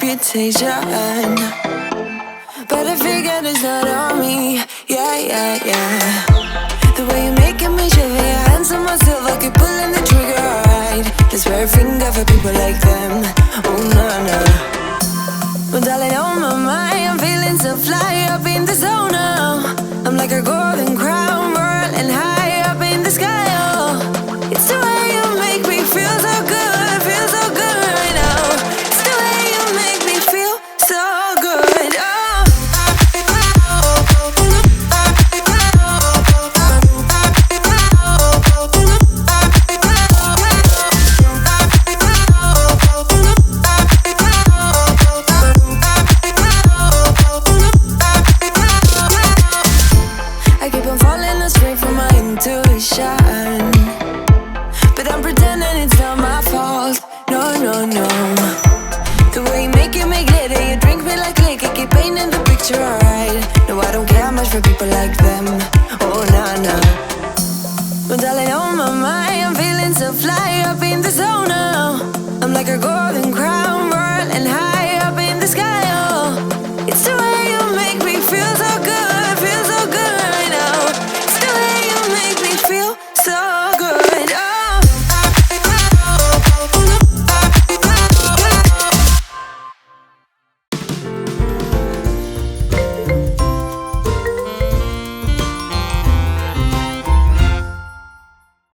reputation, but I figured it's not on me. Yeah. The way you're making me shiver, your hands on myself, I keep pulling the trigger, alright. This very finger for people like them. Oh, no. Well, darling, on my mind, I'm feeling so fly up in the zone now. I'm like a golden crown, whirling high up in the sky, oh. It's the way you make me feel so good right now. It's the way you make me feel so good, oh. I keep on falling astray from my intuition, but I'm pretending it's not my fault. No. The way you make glitter, you drink me like liquor, keep painting the picture, alright. No, I don't care much for people like them. Oh, no. Well, darling, on my mind, I'm feeling so fly up in the zone now. I'm like a golden crown,